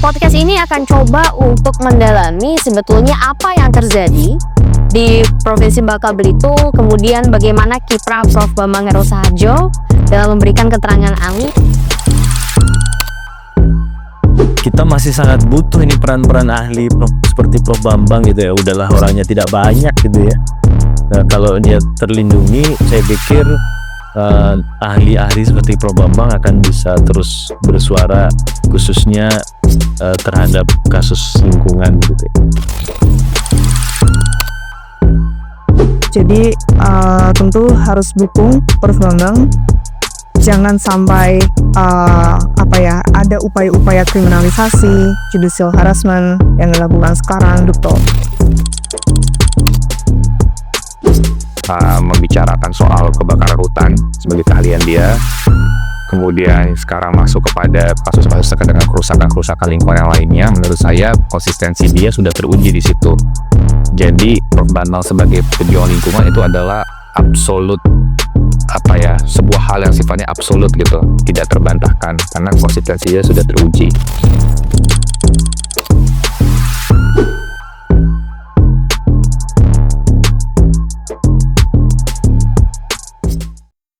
Podcast ini akan coba untuk mendalami sebetulnya apa yang terjadi di Provinsi Bangka Belitung, kemudian bagaimana kiprah Prof. Bambang Hero Saharjo dalam memberikan keterangan ahli. Kita masih sangat butuh ini peran-peran ahli seperti Prof. Bambang gitu ya. Udahlah orangnya tidak banyak gitu ya. Nah, kalau dia terlindungi, saya pikir ahli-ahli seperti Prof. Bambang akan bisa terus bersuara khususnya terhadap kasus lingkungan gitu ya. Jadi tentu harus dukung Prof. Bambang. Jangan sampai ada upaya-upaya kriminalisasi, judicial harassment yang dilakukan sekarang, Dr. Membicarakan soal kebakaran hutan sebagai keahlian dia, kemudian sekarang masuk kepada kasus-kasus terkait dengan kerusakan lingkungan yang lainnya. Menurut saya konsistensi dia sudah teruji di situ. Jadi Prof. Bambang sebagai pejuang lingkungan itu adalah absolut sebuah hal yang sifatnya absolut gitu, tidak terbantahkan karena konsistensinya sudah teruji.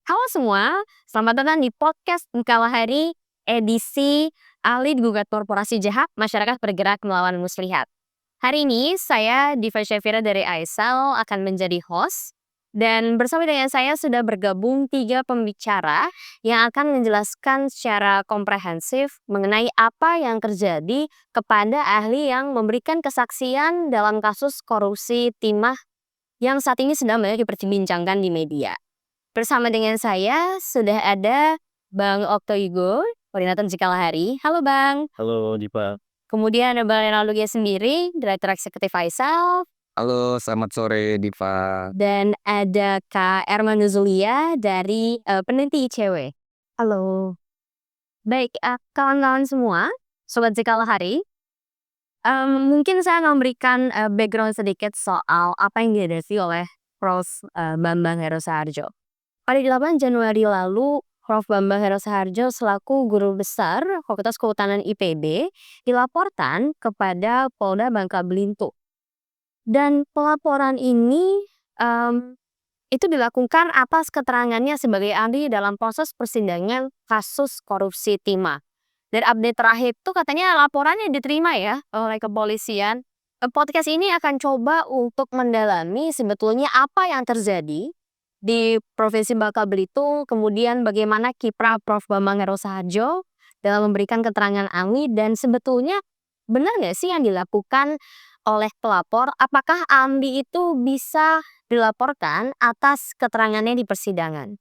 Halo semua, selamat datang di podcast Kalahari edisi Ahli Digugat Korporasi Jahat Masyarakat Bergerak Melawan Muslihat. Hari ini saya Diva Syafira dari Aisal akan menjadi host. Dan bersama dengan saya sudah bergabung 3 pembicara yang akan menjelaskan secara komprehensif mengenai apa yang terjadi kepada ahli yang memberikan kesaksian dalam kasus korupsi timah yang saat ini sedang banyak diperbincangkan di media. Bersama dengan saya sudah ada Bang Okto Yugo, Koordinator Kalahari. Halo Bang. Halo Dipa. Kemudian ada Bang Renaldo Gia sendiri, Direktur Eksekutif Aisal. Halo, selamat sore Diva. Dan ada Kak Erma Nuzulia dari peneliti ICW. Halo. Baik, kawan-kawan semua, Sobat Kalahari. Mungkin saya akan memberikan background sedikit soal apa yang dihadapi oleh Prof. Bambang Hero Saharjo. Pada 8 Januari lalu, Prof. Bambang Hero Saharjo selaku Guru Besar Fakultas Kehutanan IPB dilaporkan kepada Polda Bangka Belitung. Dan pelaporan ini itu dilakukan atas keterangannya sebagai ahli dalam proses persidangan kasus korupsi timah. Dan update terakhir itu katanya laporannya diterima ya oleh kepolisian. Podcast ini akan coba untuk mendalami sebetulnya apa yang terjadi di Provinsi Bangka Belitung, kemudian bagaimana kiprah Prof. Bambang Hero Saharjo dalam memberikan keterangan ahli, dan sebetulnya benar nggak sih yang dilakukan oleh pelapor? Apakah ahli itu bisa dilaporkan atas keterangannya di persidangan?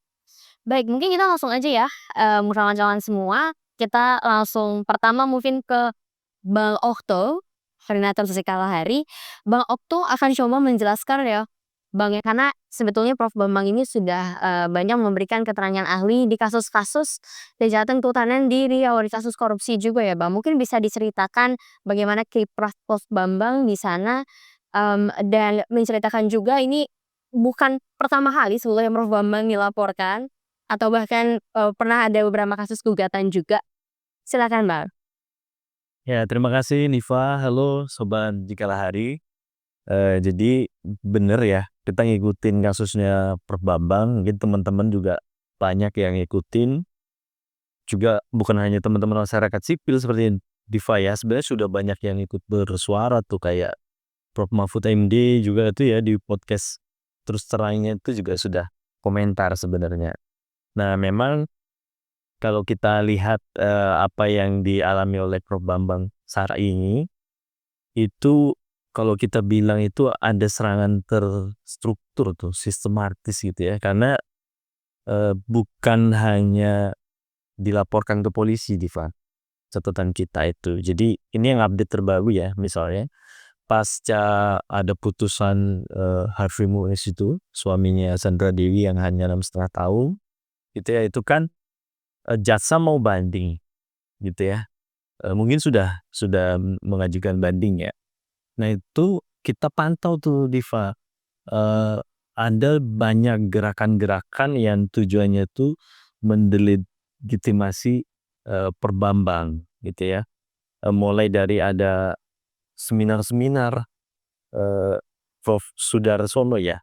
Baik, mungkin kita langsung aja ya, kawan-kawan semua. Kita langsung pertama mungkin ke Bang Okto, Koordinator Kalahari. Bang Okto akan coba menjelaskan ya, Bang, ya, karena sebetulnya Prof. Bambang ini sudah banyak memberikan keterangan ahli di kasus-kasus kejahatan kehutanan di Riau, di kasus korupsi juga ya Bang. Mungkin bisa diceritakan bagaimana kiprah Prof. Bambang di sana, dan menceritakan juga ini bukan pertama kali sebelumnya Prof. Bambang dilaporkan atau bahkan pernah ada beberapa kasus gugatan juga. Silakan Bang. Ya, terima kasih Niva. Halo Sobat Kalahari. Jadi bener ya, kita ngikutin kasusnya Prof. Bambang, mungkin teman-teman juga banyak yang ngikutin. Juga bukan hanya teman-teman masyarakat sipil seperti Diva ya, sebenarnya sudah banyak yang ikut bersuara tuh, kayak Prof. Mahfud MD juga itu ya di podcast Terus Terangnya itu juga sudah komentar sebenarnya. Nah, memang kalau kita lihat apa yang dialami oleh Prof. Bambang saat ini, itu kalau kita bilang itu ada serangan terstruktur tuh, sistematis gitu ya, karena bukan hanya dilaporkan ke polisi, Diva, catatan kita itu. Jadi ini yang update terbaru ya, misalnya pasca ada putusan Harvey Muiz itu, suaminya Sandra Dewi yang hanya 6,5 tahun gitu ya, itu kan jaksa mau banding gitu ya, mungkin sudah mengajukan banding ya. Nah, itu kita pantau tuh Diva, ada banyak gerakan-gerakan yang tujuannya tuh mendelegitimasi Prof. Bambang gitu ya. mulai dari ada seminar-seminar Prof. Sudarsono ya,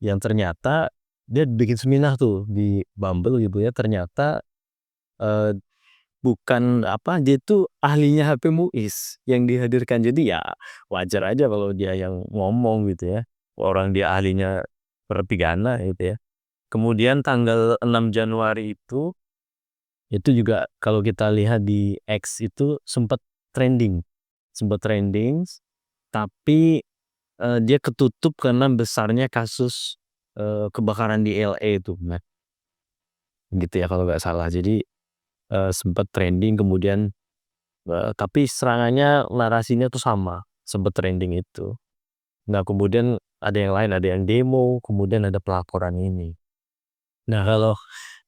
yang ternyata dia bikin seminar tuh di Bumble gitu ya, ternyata bukan dia itu ahlinya HP Muis yang dihadirkan. Jadi ya wajar aja kalau dia yang ngomong gitu ya, orang dia ahlinya perpidana gitu ya. Kemudian tanggal 6 Januari itu juga kalau kita lihat di X itu sempat trending, tapi dia ketutup karena besarnya kasus kebakaran di LA itu, nah, gitu ya kalau nggak salah. Jadi sempat trending, kemudian tapi serangannya, narasinya tuh sama, sempat trending itu. Nah kemudian ada yang lain, ada yang demo, kemudian ada pelaporan ini. Nah kalau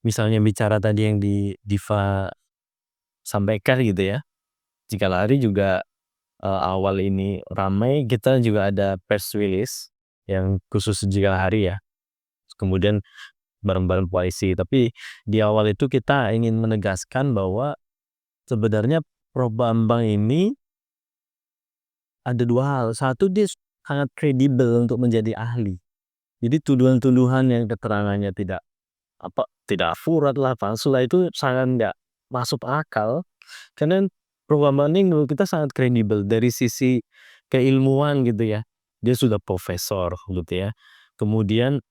misalnya bicara tadi yang di Diva sampaikan gitu ya, jika lari juga awal ini ramai, kita juga ada press release yang khusus jika lari ya, kemudian bareng-bareng koalisi. Tapi di awal itu kita ingin menegaskan bahwa sebenarnya Prof. Bambang ini ada dua hal. Satu, dia sangat kredibel untuk menjadi ahli. Jadi tuduhan-tuduhan yang keterangannya tidak akurat lah, palsu lah, itu sangat nggak masuk akal. Karena Prof. Bambang ini menurut kita sangat kredibel dari sisi keilmuan gitu ya. Dia sudah profesor gitu ya. Kemudian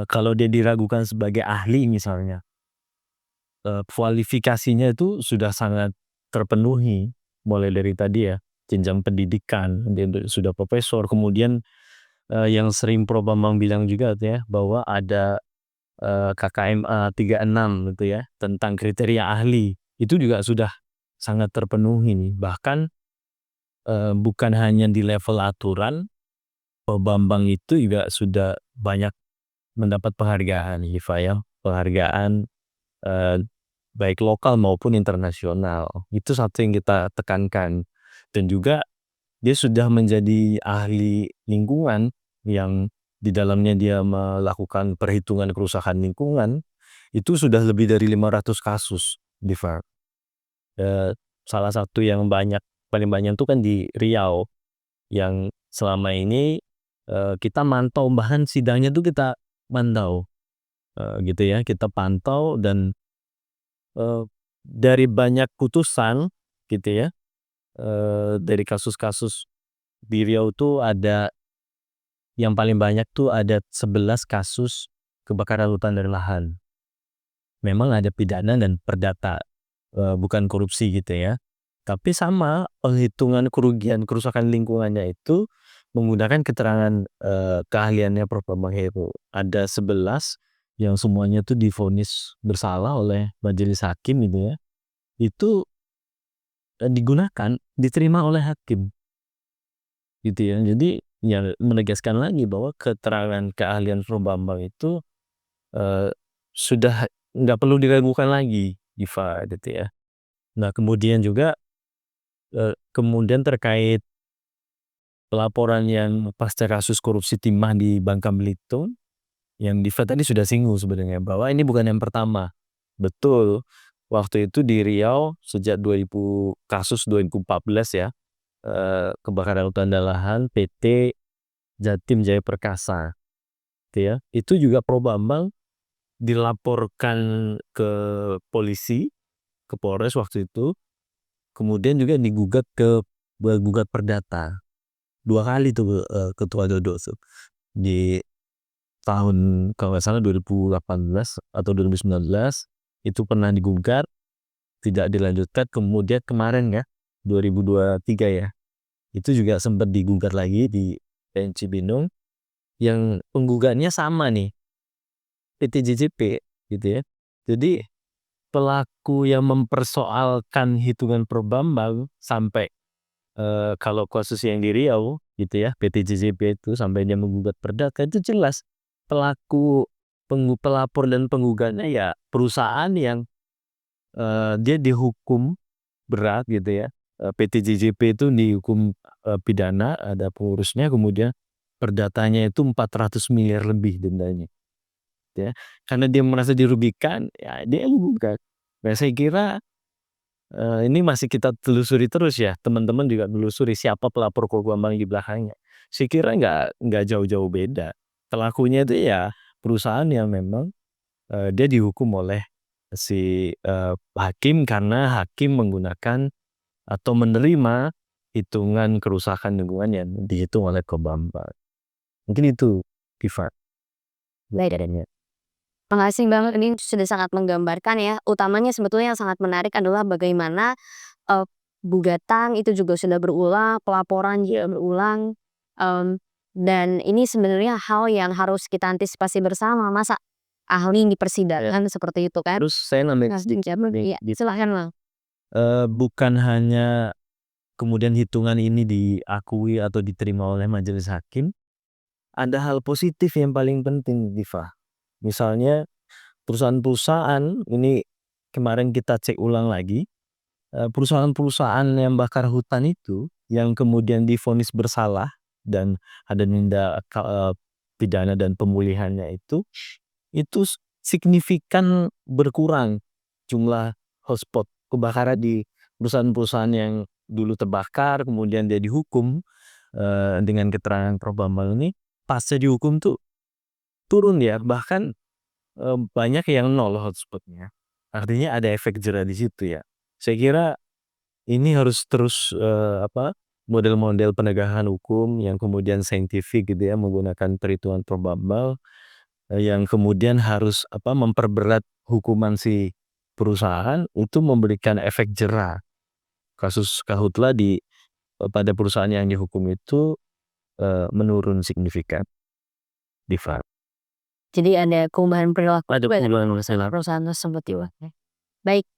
kalau dia diragukan sebagai ahli misalnya, kualifikasinya itu sudah sangat terpenuhi, mulai dari tadi ya, jenjang pendidikan, dia sudah profesor. Kemudian yang sering Prof. Bambang bilang juga tuh ya, bahwa ada KKMA 36 gitu ya, tentang kriteria ahli, itu juga sudah sangat terpenuhi nih. Bahkan bukan hanya di level aturan, Prof. Bambang itu juga sudah banyak mendapat penghargaan ya, penghargaan baik lokal maupun internasional. Itu satu yang kita tekankan. Dan juga dia sudah menjadi ahli lingkungan yang di dalamnya dia melakukan perhitungan kerusakan lingkungan, itu sudah lebih dari 500 kasus di FAR. Salah satu yang paling banyak itu kan di Riau, yang selama ini kita mantau, bahkan sidangnya tuh kita mantau gitu ya, kita pantau. Dan dari banyak putusan gitu ya, dari kasus-kasus di Riau tuh ada yang paling banyak tuh ada 11 kasus kebakaran hutan dan lahan. Memang ada pidana dan perdata, bukan korupsi gitu ya. Tapi sama penghitungan kerugian kerusakan lingkungannya itu menggunakan keterangan keahliannya Prof. Bambang Heru. Ada 11 yang semuanya tuh divonis bersalah oleh majelis hakim gitu ya. Itu diterima oleh hakim gitu ya. Jadi ya menegaskan lagi bahwa keterangan keahlian Prof. Bambang itu sudah nggak perlu diragukan lagi, Diva gitu ya. Nah kemudian juga kemudian terkait pelaporan yang pasca kasus korupsi timah di Bangka Belitung, yang Diva tadi sudah singgung sebenarnya, bahwa ini bukan yang pertama. Betul, waktu itu di Riau sejak kasus 2014 ya, kebakaran hutan dan lahan PT Jatim Jaya Perkasa gitu ya. Itu juga Prof. Bambang dilaporkan ke polisi, ke Polres waktu itu, kemudian juga digugat perdata 2 kali tuh Ketua Dodo tuh. Di tahun kalau nggak salah 2018 atau 2019 itu pernah digugat, tidak dilanjutkan. Kemudian kemarin ya 2023 ya, itu juga sempat digugat lagi di PN Cibinong, yang penggugatnya sama nih, PT JJP gitu ya. Jadi pelaku yang mempersoalkan hitungan Prof. Bambang sampai kalau kasus yang di Riau gitu ya, PT JJP itu sampai dia menggugat perdata, itu jelas pelaku pelapor dan penggugatnya ya perusahaan yang dia dihukum berat gitu ya. PT JJP itu dihukum pidana, ada pengurusnya, kemudian perdatanya itu 400 miliar lebih dendanya. Ya, karena dia merasa dirugikan, ya dia gugat. Nah, saya kira Ini masih kita telusuri terus ya, teman-teman juga telusuri siapa pelapor Ko Bambang di belakangnya. Saya kira nggak jauh-jauh beda. Pelakunya itu ya perusahaan yang memang, dia dihukum oleh si, hakim karena hakim menggunakan atau menerima hitungan kerusakan lingkungan yang dihitung oleh Ko Bambang. Mungkin itu, Tifa. Baik. Makasih banget, ini sudah sangat menggambarkan ya. Utamanya sebetulnya yang sangat menarik adalah bagaimana gugatan itu juga sudah berulang, pelaporan juga berulang, dan ini sebenarnya hal yang harus kita antisipasi bersama. Masa ahli di persidangan seperti itu kan? Terus saya nambahin sedikit Iya, silahkan Bang. bukan hanya kemudian hitungan ini diakui atau diterima oleh majelis hakim, ada hal positif yang paling penting, Diva. Misalnya perusahaan-perusahaan ini kemarin kita cek ulang lagi, perusahaan-perusahaan yang bakar hutan itu yang kemudian divonis bersalah dan ada denda pidana dan pemulihannya itu signifikan berkurang jumlah hotspot kebakaran di perusahaan-perusahaan yang dulu terbakar kemudian dia dihukum dengan keterangan Prof. Bambang ini pasca dihukum tuh turun ya, bahkan banyak yang nol hotspotnya. Artinya ada efek jera di situ ya. Saya kira ini harus terus model-model penegakan hukum yang kemudian saintifik gitu ya, menggunakan perhitungan Prof. Bambang yang kemudian harus memperberat hukuman si perusahaan itu memberikan efek jera. Kasus Karhutla pada perusahaan yang dihukum itu menurun signifikan. Diva. Jadi ada perubahan perilaku Ada perubahan perusahaan tersebut juga. Baik,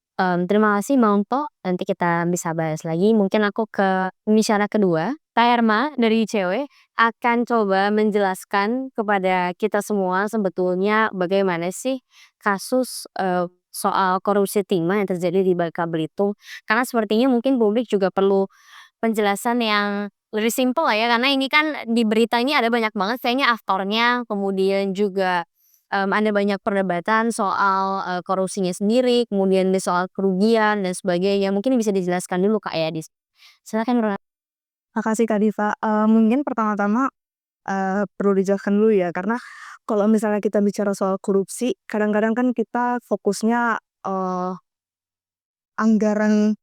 terima kasih Bang Ongko. Nanti kita bisa bahas lagi. Mungkin aku ke pembicara kedua. Kak Erma dari ICW akan coba menjelaskan kepada kita semua sebetulnya bagaimana sih kasus soal korupsi timah yang terjadi di Bangka Belitung. Karena sepertinya mungkin publik juga perlu penjelasan yang lebih simpel lah ya, karena ini kan di berita ini ada banyak banget kayaknya aktornya, kemudian juga ada banyak perdebatan soal korupsinya sendiri, kemudian soal kerugian dan sebagainya. Mungkin bisa dijelaskan dulu Kak ya, silakan Bro. Makasih Kak Diva. Mungkin pertama-tama perlu dijelaskan dulu ya, karena kalau misalnya kita bicara soal korupsi, kadang-kadang kan kita fokusnya anggaran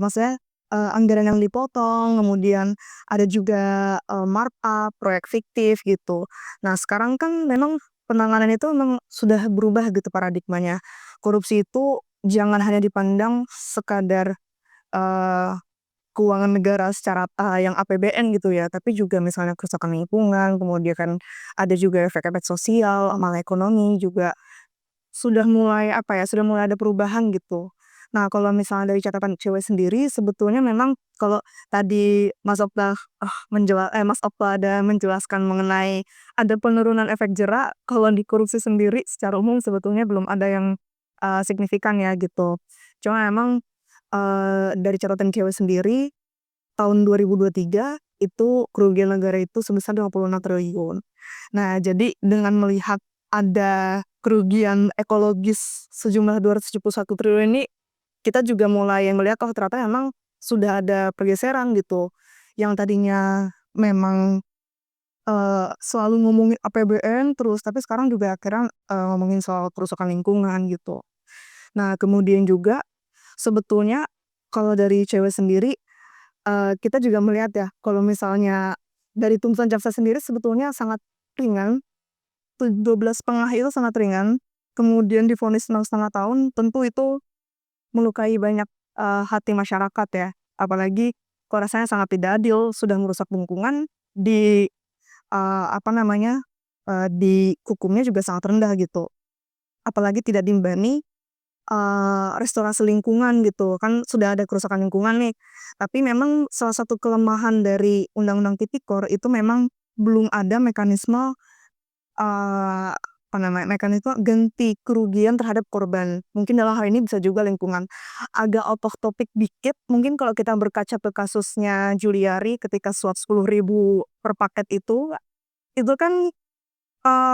maksudnya anggaran yang dipotong, kemudian ada juga markup, proyek fiktif gitu. Nah sekarang kan memang penanganan itu memang sudah berubah gitu paradigmanya. Korupsi itu jangan hanya dipandang sekadar keuangan negara secara yang APBN gitu ya, tapi juga misalnya kerusakan lingkungan, kemudian kan ada juga efek-efek sosial, malah ekonomi juga sudah mulai sudah mulai ada perubahan gitu. Nah kalau misalnya dari catatan cewek sendiri sebetulnya memang kalau tadi Mas Okta ada menjelaskan mengenai ada penurunan efek jera, kalau di korupsi sendiri secara umum sebetulnya belum ada yang signifikan ya gitu. Cuma memang dari catatan cewek sendiri tahun 2023 itu kerugian negara itu sebesar 26 triliun. Nah, jadi dengan melihat ada kerugian ekologis sejumlah 271 triliun ini, kita juga mulai melihat ternyata memang sudah ada pergeseran gitu. Yang tadinya memang selalu ngomongin APBN terus, tapi sekarang juga akhirnya ngomongin soal kerusakan lingkungan gitu. Nah, kemudian juga sebetulnya kalau dari cewek sendiri kita juga melihat ya, kalau misalnya dari tuntutan jaksa sendiri sebetulnya sangat ringan, 12,5 itu sangat ringan, kemudian divonis 6,5 tahun, tentu itu melukai banyak hati masyarakat ya. Apalagi kok rasanya sangat tidak adil, sudah merusak lingkungan, di di hukumnya juga sangat rendah gitu. Apalagi tidak diimbangi restorasi lingkungan gitu, kan sudah ada kerusakan lingkungan nih. Tapi memang salah satu kelemahan dari Undang-Undang Tipikor itu memang belum ada mekanisme mekanisme ganti kerugian terhadap korban. Mungkin dalam hal ini bisa juga lingkungan. Agak out of topic dikit, mungkin kalau kita berkaca ke kasusnya Juliari ketika suap 10.000 per paket itu kan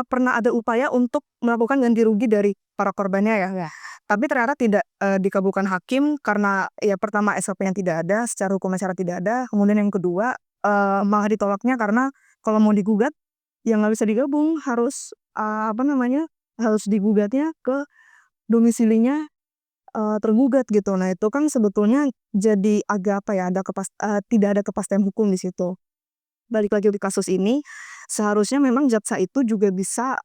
pernah ada upaya untuk melakukan ganti rugi dari para korbannya ya. Iya. Tapi ternyata tidak dikabulkan hakim karena ya pertama SOP-nya tidak ada, secara hukum acara tidak ada. Kemudian yang kedua malah ditolaknya karena kalau mau digugat ya nggak bisa digabung, harus harus digugatnya ke domisilinya tergugat gitu. Nah itu kan sebetulnya jadi agak tidak ada kepastian hukum di situ. Balik lagi di kasus ini, seharusnya memang jaksa itu juga bisa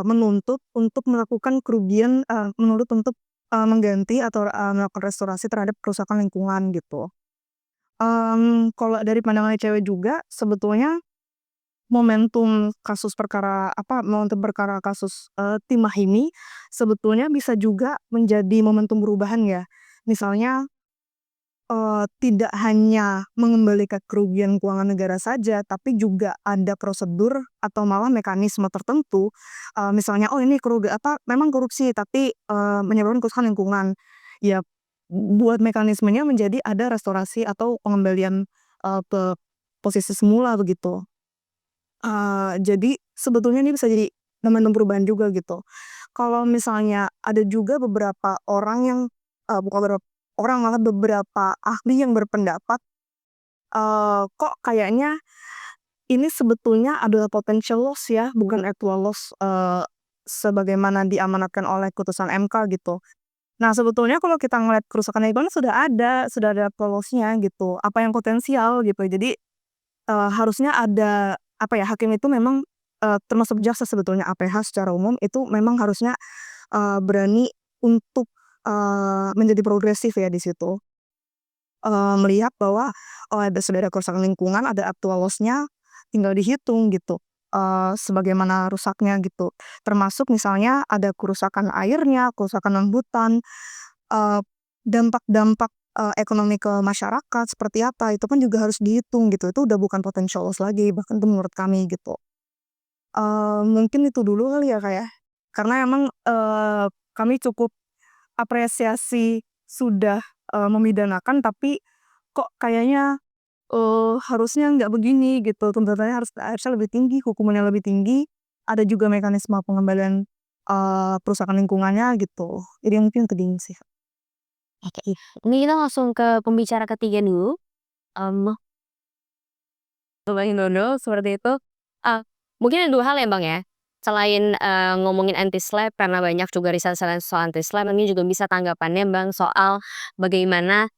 menuntut untuk melakukan kerugian, menuntut untuk mengganti atau melakukan restorasi terhadap kerusakan lingkungan gitu. Kalau dari pandangan cewek juga sebetulnya momentum perkara kasus Timah ini sebetulnya bisa juga menjadi momentum perubahan ya. Misalnya tidak hanya mengembalikan kerugian keuangan negara saja, tapi juga ada prosedur atau malah mekanisme tertentu, misalnya, "Oh ini memang korupsi tapi menyebabkan kerusakan lingkungan." Ya buat mekanismenya menjadi ada restorasi atau pengembalian ke posisi semula begitu. Jadi sebetulnya ini bisa jadi momentum perubahan juga gitu. Kalau misalnya ada juga beberapa orang yang bukan beberapa orang, malah beberapa ahli yang berpendapat, kok kayaknya ini sebetulnya adalah potential loss ya, bukan actual loss, sebagaimana diamanatkan oleh putusan MK gitu. Nah sebetulnya kalau kita ngeliat kerusakan lingkungan sudah ada actual loss-nya gitu, apa yang potensial gitu. Jadi harusnya ada, hakim itu memang, termasuk jaksa sebetulnya APH secara umum itu memang harusnya, berani untuk, menjadi progresif ya di situ. Melihat bahwa, oh sudah ada kerusakan lingkungan, ada actual loss-nya, tinggal dihitung gitu, sebagaimana rusaknya gitu. Termasuk misalnya ada kerusakan airnya, kerusakan non-hutan, eee, dampak-dampak, ekonomi ke masyarakat seperti apa, itu kan juga harus dihitung gitu. Itu udah bukan potential loss lagi, bahkan itu menurut kami gitu. Mungkin itu dulu kali ya, Kak, ya? Karena emang, kami cukup apresiasi sudah memidanakan, tapi kok kayaknya harusnya nggak begini gitu, tuntutannya harusnya lebih tinggi, hukumannya lebih tinggi, ada juga mekanisme pengembalian perusahaan lingkungannya gitu. Jadi mungkin itu ding sih. Oke, ini kita langsung ke pembicara ketiga dulu, mmm, Bang Dono seperti itu. Eee, Mungkin ada 2 hal ya, Bang, ya, selain ngomongin anti-SLAPP karena banyak juga riset-riset soal anti-SLAPP, ini juga bisa tanggapannya, Bang, soal bagaimana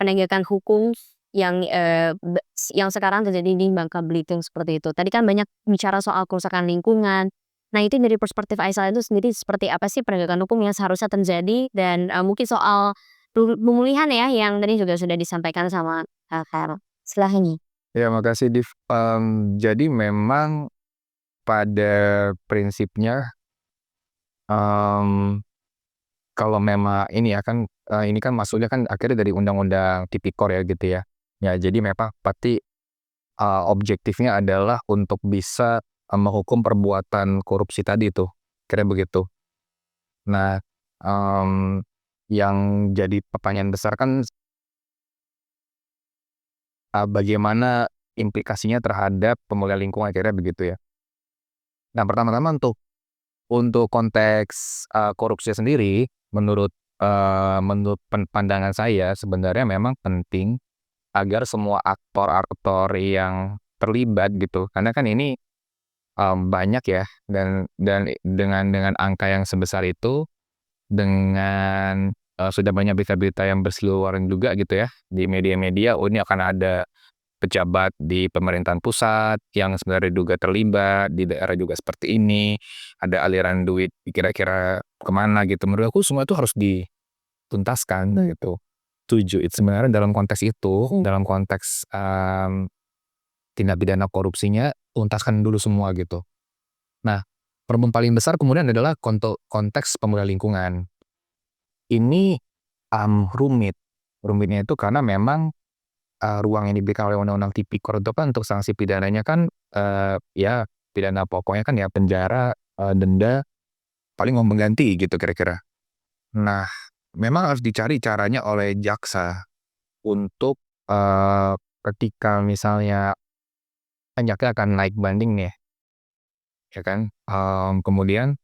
penegakan hukum yang sekarang terjadi di Bangka Belitung seperti itu. Tadi kan banyak bicara soal kerusakan lingkungan. Nah itu dari perspektif Aisal itu sendiri seperti apa sih penegakan hukum yang seharusnya terjadi dan mungkin soal pemulihan ya yang tadi juga sudah disampaikan sama Kak. Silahkan. Ya, makasih Div. Jadi memang pada prinsipnya, mmm, kalau memang ini ya kan, ini kan maksudnya kan akhirnya dari Undang-Undang Tipikor ya gitu ya. Ya jadi memang pasti, objektifnya adalah untuk bisa, menghukum perbuatan korupsi tadi tuh, kira begitu. Nah, mmm, yang jadi pertanyaan besar kan, bagaimana implikasinya terhadap pemulihan lingkungan, kira begitu ya. Nah pertama-tama untuk konteks, korupsi sendiri menurut pandangan saya sebenarnya memang penting agar semua aktor-aktor yang terlibat gitu, karena kan ini, banyak ya dan dengan angka yang sebesar itu, dengan, sudah banyak berita-berita yang berseliweran juga gitu ya di media-media, oh ini akan ada pejabat di pemerintahan pusat yang sebenarnya diduga terlibat, di daerah juga seperti ini, ada aliran duit kira-kira kemana gitu. Menurut aku semua itu harus dituntaskan gitu. Setuju, itu sebenarnya dalam konteks itu, dalam konteks, tindak pidana korupsinya, tuntaskan dulu semua gitu. Nah, problem paling besar kemudian adalah konteks pemulihan lingkungan. Ini, rumit. Rumitnya itu karena memang ruang yang diberikan oleh Undang-Undang Tipikor itu kan untuk sanksi pidananya kan, ya pidana pokoknya kan ya penjara, denda, paling mau mengganti gitu kira-kira. Nah, memang harus dicari caranya oleh jaksa untuk, ketika misalnya akan naik banding nih, ya kan, kemudian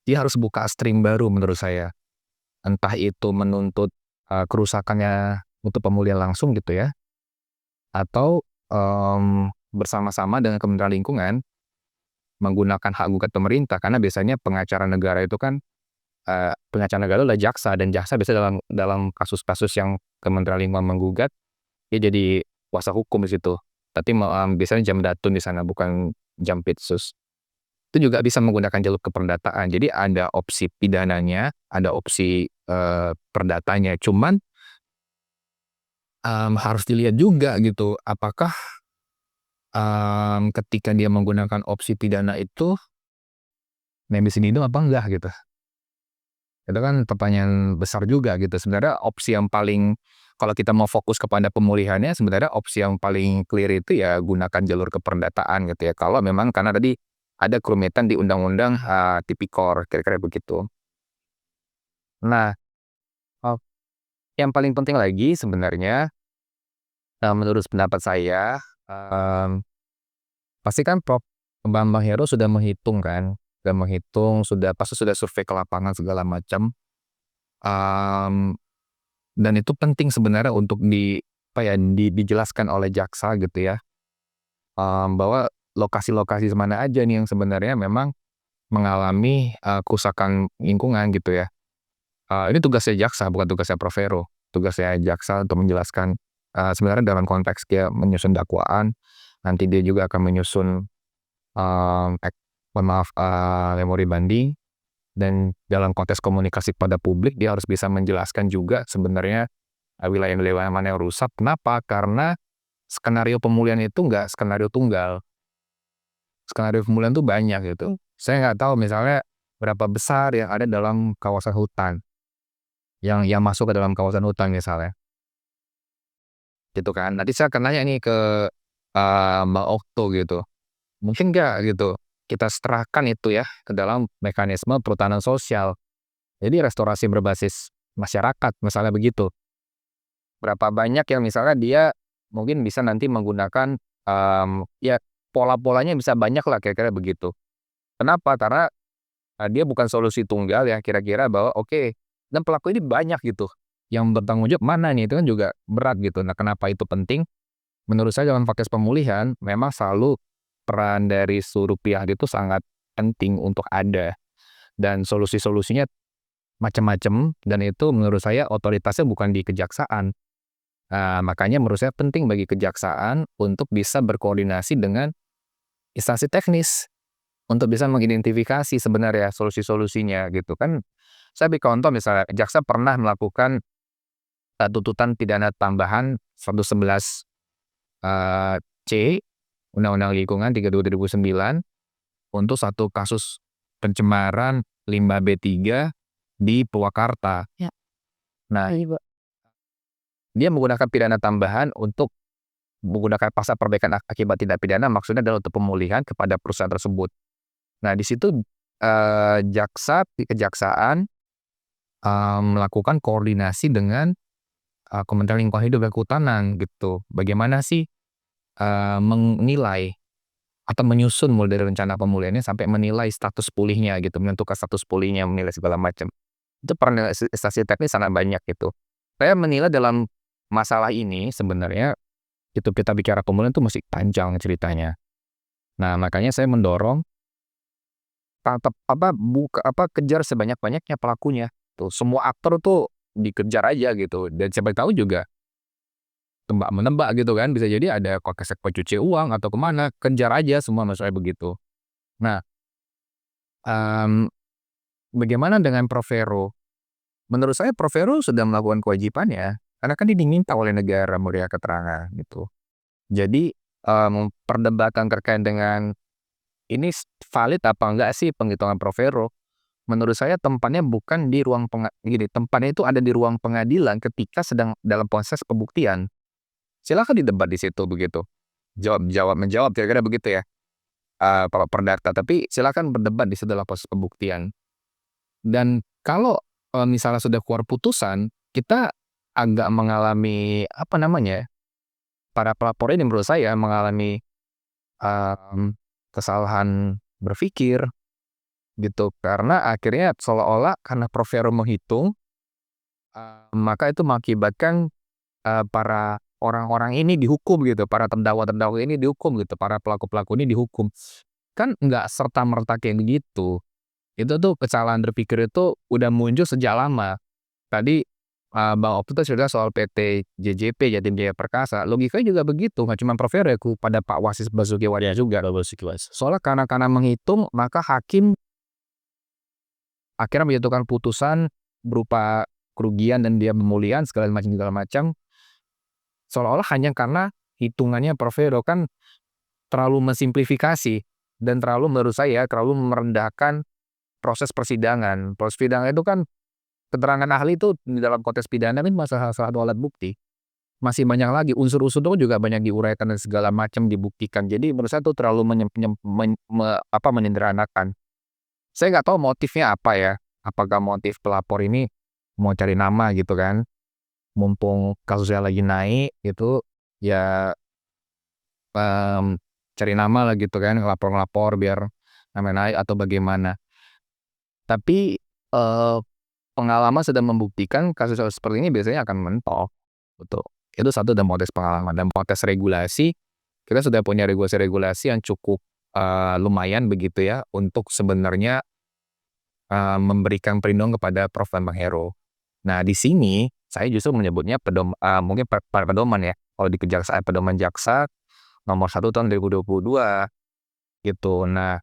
dia harus buka stream baru menurut saya. Entah itu menuntut kerusakannya untuk pemulihan langsung gitu ya, atau bersama-sama dengan Kementerian Lingkungan menggunakan hak gugat pemerintah, karena biasanya pengacara negara itu kan pengacara negara adalah jaksa, dan jaksa biasanya dalam kasus-kasus yang Kementerian Lingkungan menggugat, dia jadi kuasa hukum di situ. Tapi biasanya jamdatun di sana, bukan jampitsus. Itu juga bisa menggunakan jalur keperdataan. Jadi ada opsi pidananya, ada opsi perdatanya. Cuman harus dilihat juga gitu, apakah ketika dia menggunakan opsi pidana itu nebis in idem apa enggak gitu. Itu kan pertanyaan besar juga gitu. Sebenarnya opsi yang paling, kalau kita mau fokus kepada pemulihannya, sebenarnya opsi yang paling clear itu ya gunakan jalur keperdataan gitu ya. Kalau memang karena tadi ada kerumitan di undang-undang tipikor, kira-kira begitu. Nah, yang paling penting lagi sebenarnya, menurut pendapat saya, pasti kan Prof. Bambang Hero sudah menghitung kan, pasti sudah survei ke lapangan segala macam. Dan itu penting sebenarnya untuk dijelaskan oleh jaksa gitu ya, bahwa lokasi-lokasi mana aja nih yang sebenarnya memang mengalami kerusakan lingkungan gitu ya. Ini tugasnya jaksa, bukan tugasnya Prof. Vero. Tugasnya jaksa untuk menjelaskan, sebenarnya dalam konteks dia menyusun dakwaan, nanti dia juga akan menyusun memori banding, dan dalam konteks komunikasi pada publik dia harus bisa menjelaskan juga sebenarnya wilayah-wilayah mana yang rusak. Kenapa? Karena skenario pemulihan itu nggak skenario tunggal. Skenario pemulihan itu banyak gitu. Saya nggak tahu misalnya berapa besar yang ada dalam kawasan hutan, yang masuk ke dalam kawasan hutan misalnya. Gitu kan. Nanti saya akan nanya nih ke Mbak Okto gitu. Mungkin nggak gitu kita serahkan itu ya ke dalam mekanisme perhutanan sosial. Jadi restorasi berbasis masyarakat misalnya begitu. Berapa banyak yang misalnya dia mungkin bisa nanti menggunakan ya pola-polanya bisa banyak lah kira-kira begitu. Kenapa? Karena dia bukan solusi tunggal ya, kira-kira bahwa oke, dan pelaku ini banyak gitu. Yang bertanggung jawab mana nih, itu kan juga berat gitu. Nah, kenapa itu penting? Menurut saya dalam konteks pemulihan memang selalu peran dari seluruh pihak itu sangat penting untuk ada, dan solusi-solusinya macam-macam, dan itu menurut saya otoritasnya bukan di kejaksaan. Makanya menurut saya penting bagi kejaksaan untuk bisa berkoordinasi dengan instansi teknis untuk bisa mengidentifikasi sebenarnya solusi-solusinya gitu kan. Saya beri contoh misalnya, jaksa pernah melakukan tuntutan pidana tambahan 111 C Undang-Undang Lingkungan 32 2009 untuk satu kasus pencemaran limbah B3 di Purwakarta. Ya. Nah, dia menggunakan pidana tambahan untuk menggunakan pasal perbaikan akibat tindak pidana, maksudnya adalah untuk pemulihan kepada perusahaan tersebut. Nah, di situ kejaksaan melakukan koordinasi dengan Kementerian Lingkungan Hidup dan Kehutanan gitu. Bagaimana sih menilai atau menyusun mulai dari rencana pemulihannya sampai menilai status pulihnya gitu, menentukan status pulihnya, menilai segala macam. Itu peran instansi teknis sangat banyak gitu. Saya menilai dalam masalah ini sebenarnya itu kita bicara pemulihan itu masih panjang ceritanya. Nah, makanya saya mendorong kejar sebanyak-banyaknya pelakunya. Tuh, semua aktor tuh dikejar aja gitu. Dan siapa tahu juga tembak-menembak gitu kan, bisa jadi ada konteks pencuci uang atau kemana, kejar aja semua, maksudnya begitu. Nah, bagaimana dengan Prof. Vero? Menurut saya Prof. Vero sudah melakukan kewajibannya, karena kan dia diminta oleh negara memberikan keterangan gitu. Jadi perdebatan terkait dengan ini valid apa enggak sih penghitungan Prof. Vero? Menurut saya tempatnya bukan di ruang tempatnya itu ada di ruang pengadilan ketika sedang dalam proses pembuktian. Silakan didebat di situ begitu. Menjawab kira-kira begitu ya. Kalau perdata, tapi silakan berdebat di situ dalam proses pembuktian. Dan kalau misalnya sudah keluar putusan, kita agak mengalami para pelapor ini menurut saya mengalami kesalahan berpikir, gitu. Karena akhirnya seolah-olah karena Prof. Vero menghitung, maka itu mengakibatkan para orang-orang ini dihukum gitu, para terdakwa-terdakwa ini dihukum gitu, para pelaku-pelaku ini dihukum. Kan nggak serta-merta kayak begitu. Itu tuh kesalahan berpikir itu udah muncul sejak lama. Tadi, Bang Optu tuh cerita soal PT JJP, Jatim Jaya Perkasa, logikanya juga begitu, nggak cuma Prof. Vero ya, pada Pak Wasis Basuki Ya, juga. Bapak Sikiwas. Soalnya karena menghitung, maka hakim akhirnya menjatuhkan putusan berupa kerugian dan dia pemulihan segala macam, seolah-olah hanya karena hitungannya Prof. Vero. Kan terlalu mensimplifikasi dan menurut saya terlalu merendahkan proses persidangan. Proses persidangan itu kan keterangan ahli itu di dalam konteks pidana kan salah satu alat bukti. Masih banyak lagi unsur-unsur itu juga banyak diuraikan dan segala macam dibuktikan. Jadi menurut saya itu terlalu menyederhanakan. Saya nggak tahu motifnya apa ya. Apakah motif pelapor ini mau cari nama gitu kan? Mumpung kasusnya lagi naik gitu, ya cari nama lah gitu kan, ngelapor-ngelapor biar namanya naik atau bagaimana. Tapi pengalaman sudah membuktikan kasus-kasus seperti ini biasanya akan mentok, gitu. Itu satu dan konteks pengalaman dan konteks regulasi, kita sudah punya regulasi-regulasi yang cukup lumayan begitu ya untuk sebenarnya memberikan perlindungan kepada Prof. dan Bang Hero. Nah di sini saya justru menyebutnya mungkin pedoman ya, kalau di kejaksaan pedoman jaksa nomor 1 tahun 2022 gitu. Nah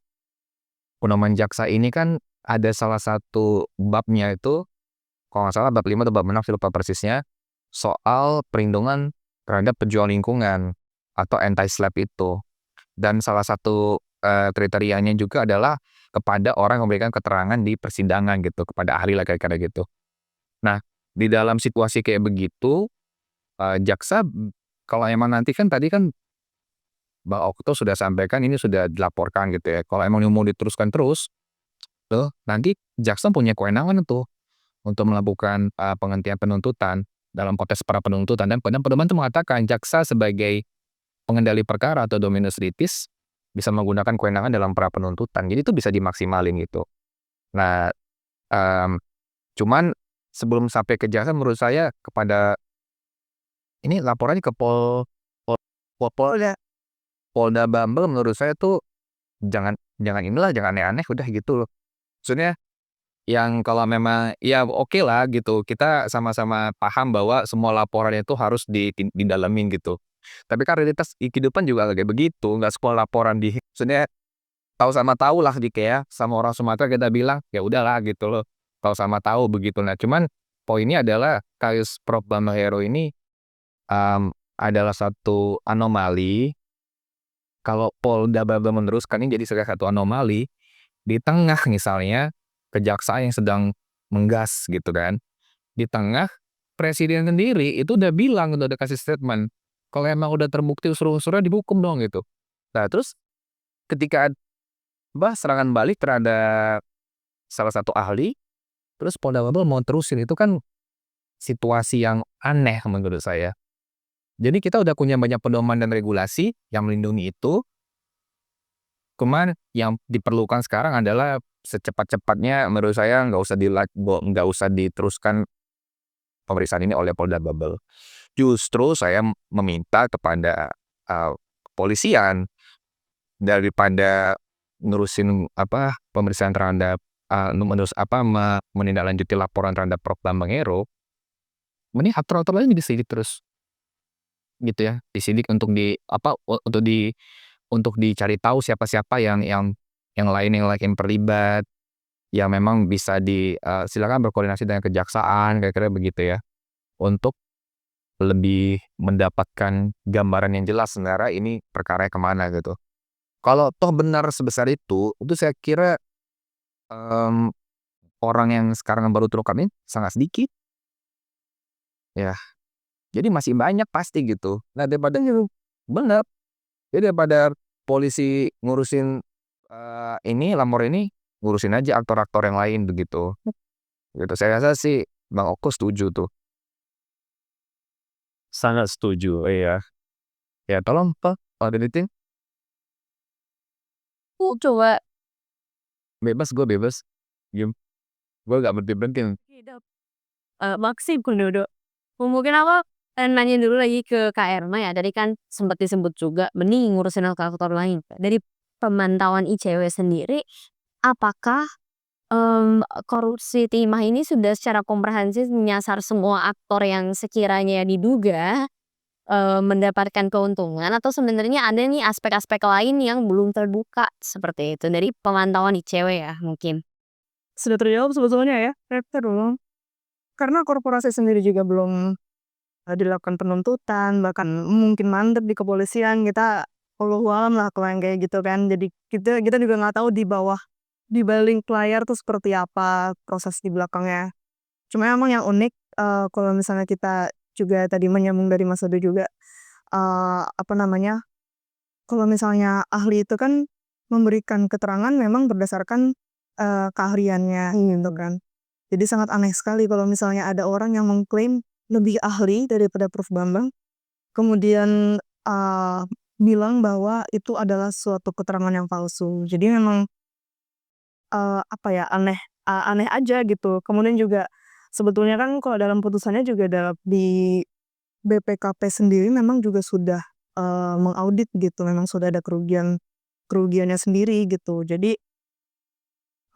pedoman jaksa ini kan ada salah satu babnya itu, kalau nggak salah bab 5 atau bab 6, saya lupa persisnya, soal perlindungan terhadap pejuang lingkungan atau anti-SLAPP itu. Dan salah satu kriterianya juga adalah kepada orang yang memberikan keterangan di persidangan gitu, kepada ahli lah kira-kira gitu. Nah, di dalam situasi kayak begitu, jaksa kalau emang nanti kan tadi kan Bang Okto sudah sampaikan ini sudah dilaporkan gitu ya. Kalau emang mau diteruskan terus, tuh nanti jaksa punya kewenangan tuh untuk melakukan penghentian penuntutan dalam konteks pra penuntutan. Dan pedoman itu mengatakan jaksa sebagai pengendali perkara atau dominus litis bisa menggunakan kewenangan dalam pra penuntutan. Jadi itu bisa dimaksimalin gitu. Nah, cuman sebelum sampai ke jaksa menurut saya kepada ini laporannya ke Polda Bambel menurut saya tuh jangan jangan aneh-aneh udah gitu loh. Maksudnya yang kalau memang ya oke lah gitu, kita sama-sama paham bahwa semua laporan itu harus didalemin gitu. Tapi kan realitas kehidupan juga kayak begitu, nggak semua laporan maksudnya tahu sama tahu lah kayak sama orang Sumatera kita bilang, ya udahlah gitu loh, tahu sama tahu begitu. Nah cuman poinnya adalah kasus Prof. Bambang Hero ini adalah satu anomali. Kalau Polda Bambel meneruskan ini jadi salah satu anomali, di tengah misalnya kejaksaan yang sedang menggas gitu kan. Di tengah presiden sendiri itu udah bilang, udah kasih statement, kalau emang udah terbukti unsur-unsurnya dihukum dong gitu. Nah terus ketika serangan balik terhadap salah satu ahli, terus Polda Bambel mau terusin, itu kan situasi yang aneh menurut saya. Jadi kita udah punya banyak pedoman dan regulasi yang melindungi itu, cuman yang diperlukan sekarang adalah secepat-cepatnya menurut saya nggak usah diteruskan pemeriksaan ini oleh Polda Bambel. Justru saya meminta kepada kepolisian daripada ngurusin pemeriksaan terhadap menindaklanjuti laporan terhadap Prof. Bambang Hero, mending atur-atur lagi disidik terus gitu ya, disidik untuk dicari tahu siapa-siapa yang lain terlibat, yang memang bisa silakan berkoordinasi dengan kejaksaan kira-kira begitu ya, untuk lebih mendapatkan gambaran yang jelas sebenarnya ini perkaranya kemana gitu. Kalau toh benar sebesar itu saya kira orang yang sekarang baru terungkap ini sangat sedikit ya. Jadi masih banyak pasti gitu. Nah benar, jadi daripada polisi ngurusin lamor ini, ngurusin aja aktor-aktor yang lain begitu. Gitu. Saya rasa sih Bang Oko setuju tuh. Sangat setuju, iya. Ya tolong Pak, kalau ada Aku coba Bebas, gue bebas. Diem. Gue gak berhenti-berhenti. Makasih Bung Dodo. Mungkin aku nanya dulu lagi ke Kak Erma ya. Tadi kan sempat disebut juga mending ngurusin aktor lain. Dari pemantauan ICW sendiri, apakah korupsi timah ini sudah secara komprehensif menyasar semua aktor yang sekiranya diduga mendapatkan keuntungan, atau sebenarnya ada nih aspek-aspek lain yang belum terbuka seperti itu dari pemantauan ICW ya mungkin? Sudah terjawab sebetulnya ya, Raptor dulu. Karena korporasi sendiri juga belum dilakukan penuntutan, bahkan mungkin mandek di kepolisian, kita wallahu alam lah kalau yang kayak gitu kan. Jadi kita juga nggak tahu di balik layar tuh seperti apa proses di belakangnya. Cuma emang yang unik kalau misalnya kita juga tadi menyambung dari Mas Dodo juga, apa namanya, kalau misalnya ahli itu kan memberikan keterangan memang berdasarkan keahliannya gitu kan. Jadi sangat aneh sekali kalau misalnya ada orang yang mengklaim lebih ahli daripada Prof. Bambang, kemudian bilang bahwa itu adalah suatu keterangan yang palsu. Jadi memang apa ya, aneh aja gitu. Kemudian juga sebetulnya kan kalau dalam putusannya juga di BPKP sendiri memang juga sudah mengaudit gitu, memang sudah ada kerugiannya sendiri gitu. Jadi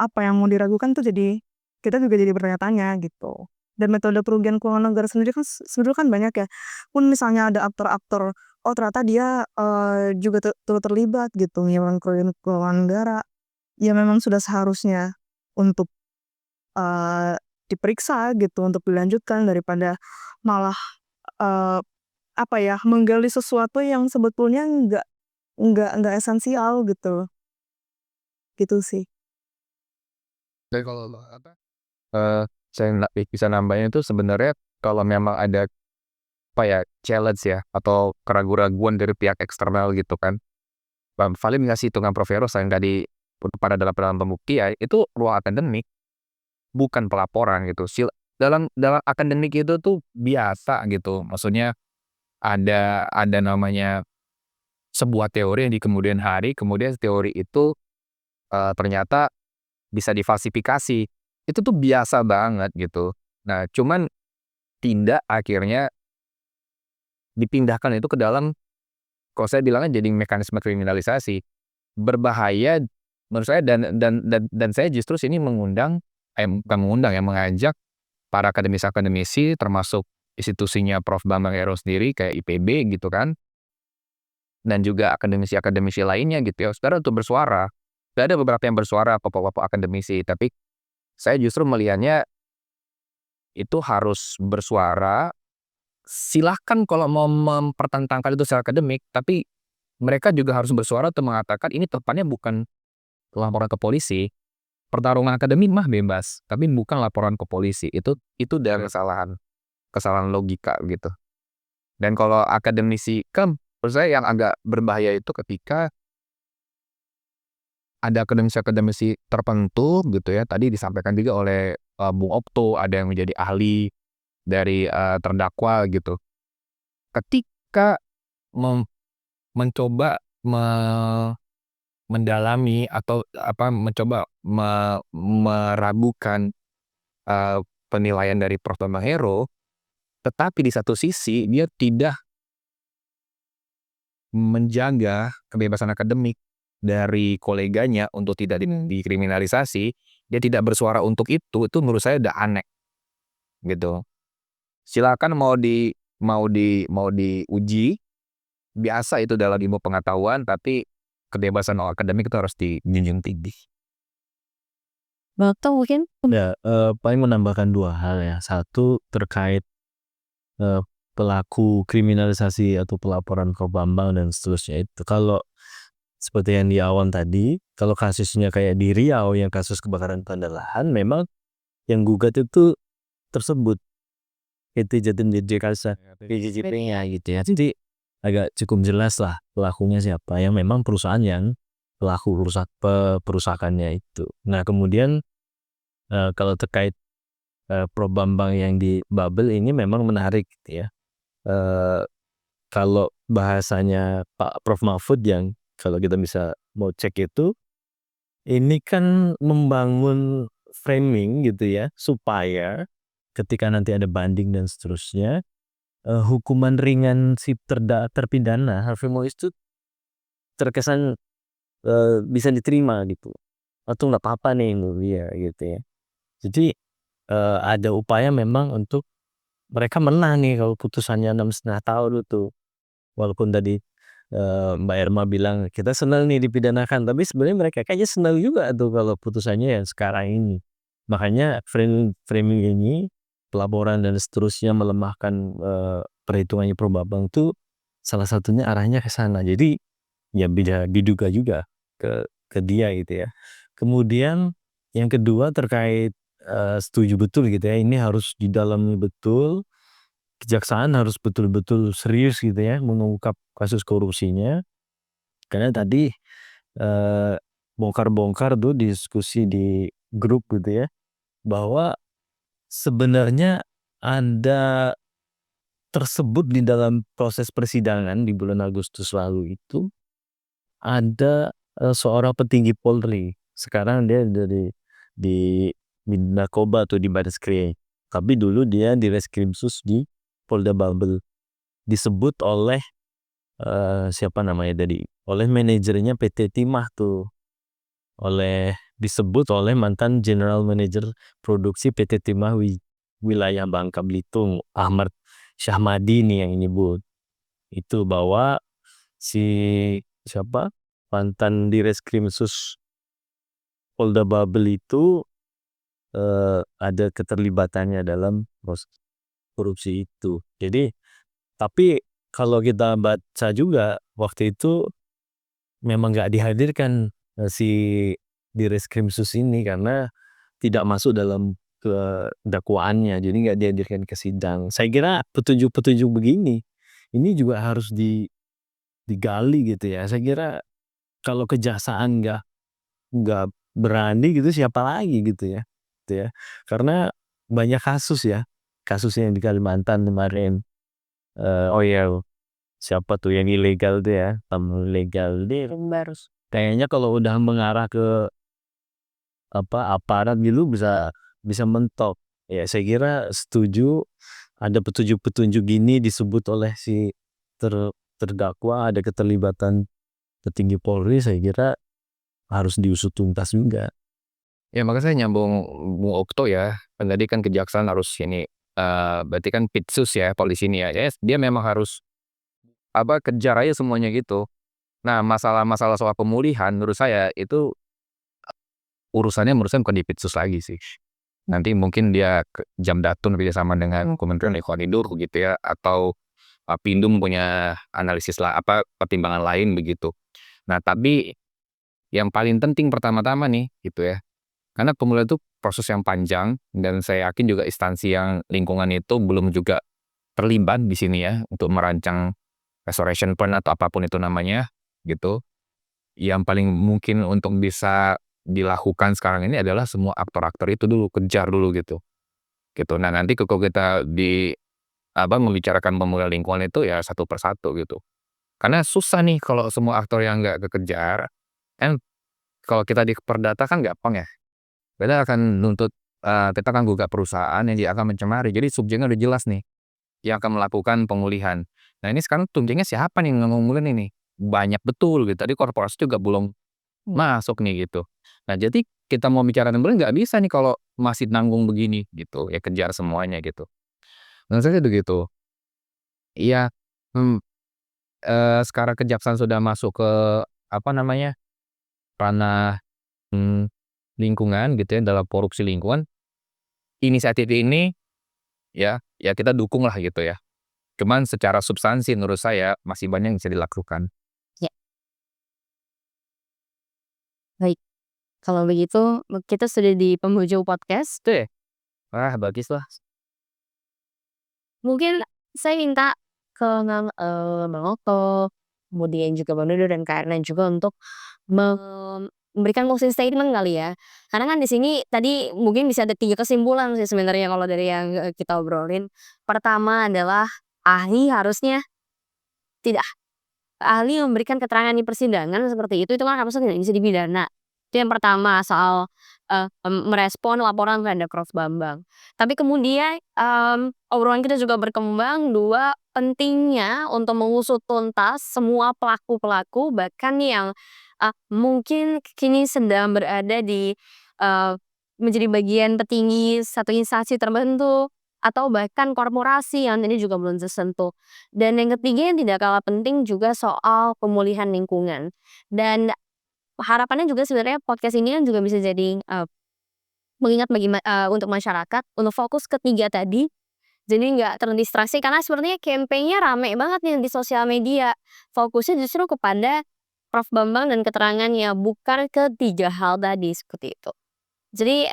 apa yang mau diragukan tuh jadi kita juga jadi bertanya-tanya gitu. Dan metode kerugian keuangan negara sendiri kan sebenarnya kan banyak ya. Pun misalnya ada aktor-aktor, oh ternyata dia juga turut terlibat gitu menyumbang kerugian keuangan negara. Ya memang sudah seharusnya untuk diperiksa gitu, untuk dilanjutkan daripada malah apa ya, menggali sesuatu yang sebetulnya nggak esensial gitu. Gitu sih. Dan kalau saya bisa nambahin itu sebenarnya kalau memang ada apa ya, challenge ya atau keraguan-raguan dari pihak eksternal gitu kan. Valid nggak sih hitungan Prof. Heros yang tadi pada dalam pembuktian itu ruang akademik, bukan pelaporan gitu. Dalam akademik itu tuh biasa gitu. Maksudnya ada namanya sebuah teori yang di kemudian hari, kemudian teori itu ternyata bisa difalsifikasi. Itu tuh biasa banget gitu. Nah, cuman tindak akhirnya dipindahkan itu ke dalam, kalau saya bilangnya jadi mekanisme kriminalisasi. Berbahaya menurut saya dan saya justru sini bukan mengundang ya, mengajak para akademisi-akademisi termasuk institusinya Prof. Bambang Ero sendiri kayak IPB gitu kan, dan juga akademisi-akademisi lainnya gitu ya, saudara untuk bersuara. Ada beberapa yang bersuara, kelompok-kelompok akademisi, tapi saya justru melihatnya itu harus bersuara. Silahkan kalau mau mempertentangkan itu secara akademik, tapi mereka juga harus bersuara untuk mengatakan ini tepatnya bukan laporan ke polisi. Pertarungan akademik mah bebas, tapi bukan laporan ke polisi. Itu dari kesalahan logika gitu. Dan kalau akademisi kan menurut saya yang agak berbahaya itu ketika ada akademisi-akademisi tertentu gitu ya. Tadi disampaikan juga oleh Bung Opto, ada yang menjadi ahli dari terdakwa gitu. Ketika mencoba mendalami atau mencoba meragukan penilaian dari Prof. Bambang Hero, tetapi di satu sisi dia tidak menjaga kebebasan akademik dari koleganya untuk tidak dikriminalisasi, dia tidak bersuara untuk itu menurut saya udah aneh gitu. Silakan mau diuji, biasa itu dalam ilmu pengetahuan, tapi kebebasan akademik itu harus dijunjung tinggi. Bakto mungkin? Ya, paling menambahkan 2 hal ya. Satu terkait pelaku kriminalisasi atau pelaporan Prof. Bambang dan seterusnya itu. Kalau seperti yang di awal tadi, kalau kasusnya kayak di Riau yang kasus kebakaran hutan dan lahan, memang yang gugat itu tersebut PT Jatim DJ Karsa, PJJP-nya gitu ya. Jadi agak cukup jelas lah pelakunya siapa, yang memang perusahaan yang pelaku perusakannya itu. Nah kemudian kalau terkait Prof. Bambang yang di bubble ini memang menarik gitu ya. Kalau bahasanya Pak Prof. Mahfud yang kalau kita bisa mau cek itu ini kan membangun framing gitu ya, supaya ketika nanti ada banding dan seterusnya, hukuman ringan si terpidana Harvey Mois itu terkesan bisa diterima gitu, atau nggak apa-apa nih menurut dia gitu ya. Jadi ada upaya memang untuk mereka menang nih kalau putusannya 6,5 tahun itu. Walaupun tadi Mbak Irma bilang kita senang nih dipidanakan, tapi sebenarnya mereka kayaknya senang juga tuh kalau putusannya yang sekarang ini. Makanya framing ini, pelaporan dan seterusnya melemahkan perhitungannya probable itu salah satunya arahnya ke sana. Jadi ya bisa diduga juga ke dia gitu ya. Kemudian yang kedua terkait setuju betul gitu ya, ini harus didalami betul. Kejaksaan harus betul-betul serius gitu ya mengungkap kasus korupsinya. Karena tadi bongkar-bongkar tuh diskusi di grup gitu ya, bahwa sebenarnya ada tersebut di dalam proses persidangan di bulan Agustus lalu itu ada seorang petinggi Polri. Sekarang dia di Narkoba tuh di Baris-Krim. Tapi dulu dia di Reskrimsus di Polda Babel. Disebut oleh siapa namanya tadi? Oleh manajernya PT Timah tuh. Disebut oleh mantan General Manager Produksi PT Timah Wilayah Bangka Belitung, Ahmad Syahmadi nih yang nyebut. Itu bahwa si siapa? Mantan Direskrimsus Polda Babel itu ada keterlibatannya dalam proses korupsi itu. Jadi tapi kalau kita baca juga waktu itu memang nggak dihadirkan si Direskrimsus ini karena tidak masuk dalam dakwaannya, jadi nggak dihadirkan ke sidang. Saya kira petunjuk-petunjuk begini ini juga harus digali gitu ya. Saya kira kalau kejaksaan nggak berani gitu siapa lagi gitu ya, gitu ya. Karena banyak kasus ya, kasusnya yang di Kalimantan kemarin. Oh ya, siapa tuh yang ilegal tuh ya, tambang ilegal dia baru. Kayaknya kalau udah mengarah ke aparat gitu bisa mentok. Ya saya kira setuju ada petunjuk-petunjuk gini disebut oleh si terdakwa ada keterlibatan petinggi Polri, saya kira harus diusut tuntas juga. Ya makanya saya nyambung Bung Okto ya, kan tadi kan kejaksaan harus ini, berarti kan Pitsus ya polisi ini ya, dia memang harus kejar aja semuanya gitu. Nah masalah-masalah soal pemulihan menurut saya itu urusannya bukan di Pitsus lagi sih. Nanti mungkin dia Jamdatun bekerjasama dengan Kementerian Lingkungan Hidup gitu ya, atau Pindum punya analisis pertimbangan lain begitu. Nah tapi yang paling penting pertama-tama nih gitu ya, karena pemulihan itu proses yang panjang dan saya yakin juga instansi yang lingkungan itu belum juga terlibat di sini ya untuk merancang restoration plan atau apapun itu namanya gitu. Yang paling mungkin untuk bisa dilakukan sekarang ini adalah semua aktor-aktor itu dulu kejar dulu gitu. Gitu. Nah, nanti kalau kita membicarakan pemulihan lingkungan itu ya satu persatu gitu. Karena susah nih kalau semua aktor yang nggak kekejar, kan kalau kita di perdata kan gampang ya. Kita akan nuntut, kita akan gugat perusahaan yang dia akan mencemari. Jadi subjeknya udah jelas nih, yang akan melakukan pemulihan. Nah ini sekarang subjeknya siapa nih yang ngomongin ini? Banyak betul gitu. Tadi korporasi juga belum masuk nih gitu. Nah jadi kita mau bicara pemulihan nggak bisa nih kalau masih nanggung begini gitu. Ya kejar semuanya gitu. Menurut saya begitu. Iya, sekarang kejaksaan sudah masuk ke ranah lingkungan gitu ya, dalam korupsi lingkungan. Inisiatif ini ya kita dukung lah gitu ya. Cuman secara substansi menurut saya masih banyak yang bisa dilakukan. Ya. Baik, kalau begitu kita sudah di penghujung podcast. Itu ya? Wah bagus lah. Mungkin saya minta ke Bang Okto, kemudian juga Bang Dodo dan Kak Erna juga untuk memberikan closing statement kali ya. Karena kan di sini tadi mungkin bisa ada 3 kesimpulan sih sebenarnya kalau dari yang kita obrolin. Pertama adalah ahli harusnya tidak ahli memberikan keterangan di persidangan seperti itu kan harusnya tidak bisa dipidana. Itu yang pertama soal, merespon laporan terhadap Prof. Bambang. Tapi kemudian, obrolan kita juga berkembang 2, pentingnya untuk mengusut tuntas semua pelaku-pelaku bahkan yang, mungkin kini sedang berada di, menjadi bagian petinggi satu instansi tertentu atau bahkan korporasi yang tadi juga belum tersentuh. Dan yang ketiga yang tidak kalah penting juga soal pemulihan lingkungan. Dan harapannya juga sebenarnya podcast ini kan juga bisa jadi, mengingat untuk masyarakat untuk fokus ketiga tadi, jadi nggak terdistraksi karena sepertinya campaign-nya rame banget nih di sosial media. Fokusnya justru kepada Prof. Bambang dan keterangannya, bukan ke 3 hal tadi, seperti itu. Jadi,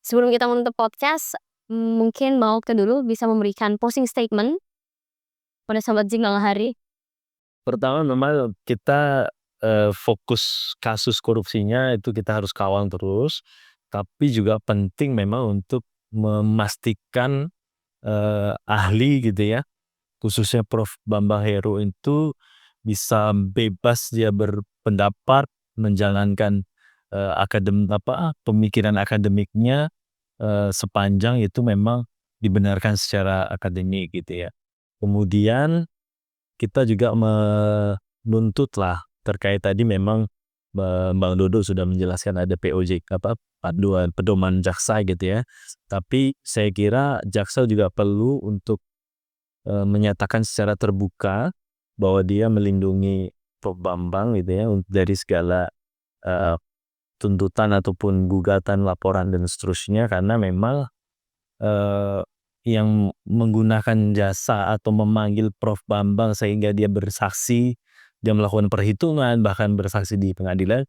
sebelum kita menutup podcast, mungkin mau ke dulu bisa memberikan closing statement pada sahabat Jinggal Hari. Pertama memang kita, fokus kasus korupsinya itu kita harus kawal terus, tapi juga penting memang untuk memastikan, ahli gitu ya, khususnya Prof. Bambang Heru itu bisa bebas dia berpendapat, menjalankan, pemikiran akademiknya, sepanjang itu memang dibenarkan secara akademik gitu ya. Kemudian kita juga menuntutlah terkait tadi memang, Bang Dodo sudah menjelaskan ada panduan pedoman jaksa gitu ya. Tapi saya kira jaksa juga perlu untuk, menyatakan secara terbuka bahwa dia melindungi Prof. Bambang gitu ya dari segala, eee, tuntutan ataupun gugatan, laporan dan seterusnya karena memang, yang menggunakan jasa atau memanggil Prof. Bambang sehingga dia bersaksi, dia melakukan perhitungan, bahkan bersaksi di pengadilan,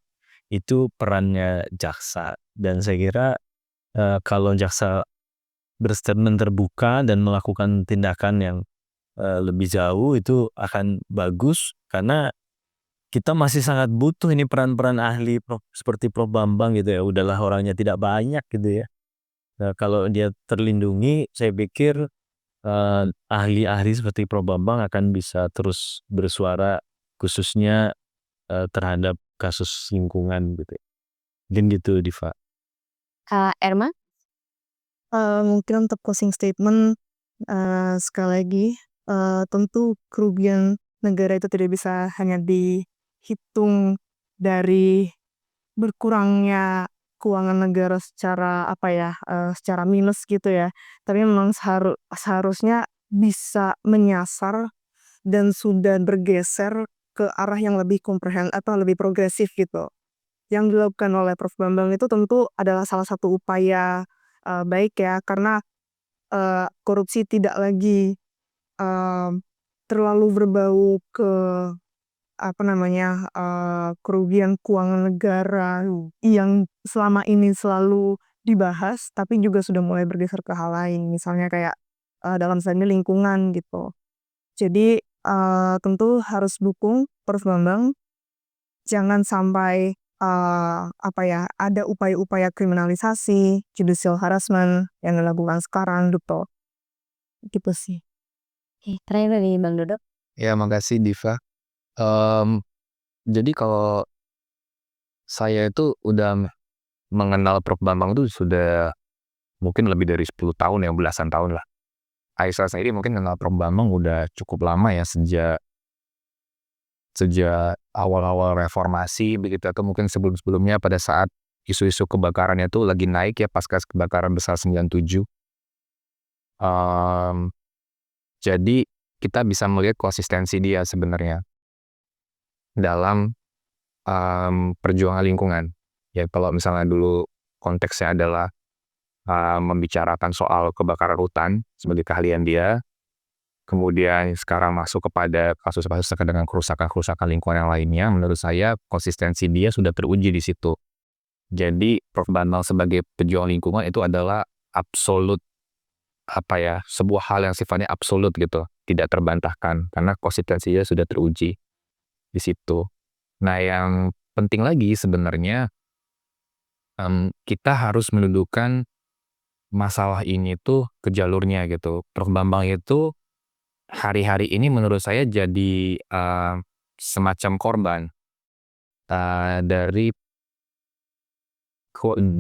itu perannya jaksa. Dan saya kira, kalau jaksa berstatement terbuka dan melakukan tindakan yang, lebih jauh itu akan bagus karena kita masih sangat butuh ini peran-peran ahli seperti Prof. Bambang gitu ya, udahlah orangnya tidak banyak gitu ya. Nah, kalau dia terlindungi, saya pikir, ahli-ahli seperti Prof. Bambang akan bisa terus bersuara khususnya, terhadap kasus lingkungan gitu ya. Mungkin gitu, Diva. Kak Erma? Mungkin untuk closing statement, sekali lagi, tentu kerugian negara itu tidak bisa hanya dihitung dari berkurangnya keuangan negara secara secara minus gitu ya. Tapi memang seharusnya bisa menyasar dan sudah bergeser ke arah yang lebih atau lebih progresif gitu. Yang dilakukan oleh Prof. Bambang itu tentu adalah salah satu upaya, baik ya karena, korupsi tidak lagi, terlalu berbau ke kerugian keuangan negara yang selama ini selalu dibahas, tapi juga sudah mulai bergeser ke hal lain. Misalnya kayak, dalam hal ini lingkungan gitu. Jadi, tentu harus dukung Prof. Bambang, jangan sampai, ada upaya-upaya kriminalisasi, judicial harassment yang dilakukan sekarang gitu. Gitu sih. Oke, terakhir dari Bang Dodo. Ya, makasih Diva. Jadi kalau saya itu udah mengenal Prof. Bambang itu sudah mungkin lebih dari 10 tahun ya, belasan tahun lah. Aisyah sendiri mungkin kenal Prof. Bambang udah cukup lama ya, sejak awal-awal reformasi begitu, atau mungkin sebelum-sebelumnya pada saat isu-isu kebakarannya tuh lagi naik ya, pasca kebakaran besar 97. Jadi kita bisa melihat konsistensi dia sebenarnya dalam perjuangan lingkungan. Ya kalau misalnya dulu konteksnya adalah membicarakan soal kebakaran hutan sebagai keahlian dia, kemudian sekarang masuk kepada kasus-kasus terkait dengan kerusakan-kerusakan lingkungan yang lainnya, menurut saya konsistensi dia sudah teruji di situ. Jadi Prof. Bambang sebagai pejuang lingkungan itu adalah absolut, sebuah hal yang sifatnya absolut gitu, tidak terbantahkan karena konsistensinya sudah teruji di situ. Nah, yang penting lagi sebenarnya, kita harus mendudukan masalah ini tuh ke jalurnya gitu. Prof. Bambang itu hari-hari ini menurut saya jadi, semacam korban, dari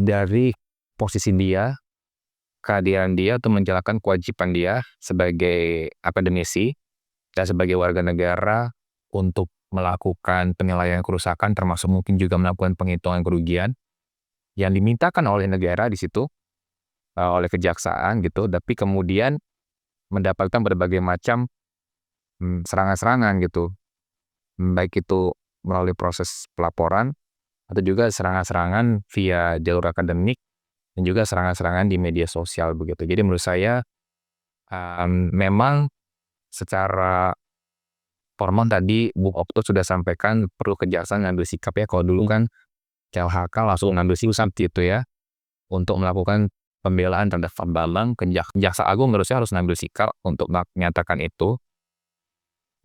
dari posisi dia, kehadiran dia untuk menjalankan kewajiban dia sebagai akademisi dan sebagai warga negara untuk melakukan penilaian kerusakan, termasuk mungkin juga melakukan penghitungan kerugian yang dimintakan oleh negara di situ, oleh kejaksaan gitu, tapi kemudian mendapatkan berbagai macam serangan-serangan gitu, baik itu melalui proses pelaporan atau juga serangan-serangan via jalur akademik dan juga serangan-serangan di media sosial begitu. Jadi menurut saya memang secara formal tadi Bung Okto sudah sampaikan perlu kejaksaan ngambil sikap ya. Kalau dulu kan KLHK langsung ngambil sikap gitu ya untuk melakukan pembelaan terhadap Pak Bambang. Jaksa Agung menurut saya harus ngambil sikap untuk menyatakan itu.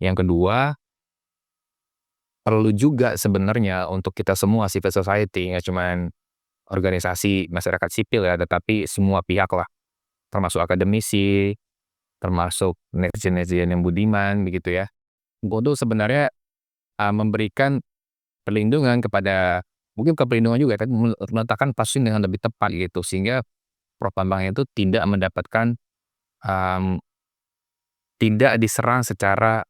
Yang kedua, perlu juga sebenarnya untuk kita semua civil society, nggak cuman organisasi masyarakat sipil ya, tetapi semua pihak lah, termasuk akademisi, termasuk netizen-netizen yang budiman begitu ya, untuk sebenarnya memberikan perlindungan kepada, mungkin ke perlindungan juga, tapi meletakkan kasus dengan lebih tepat gitu, sehingga Prof. Bambang itu tidak mendapatkan tidak diserang secara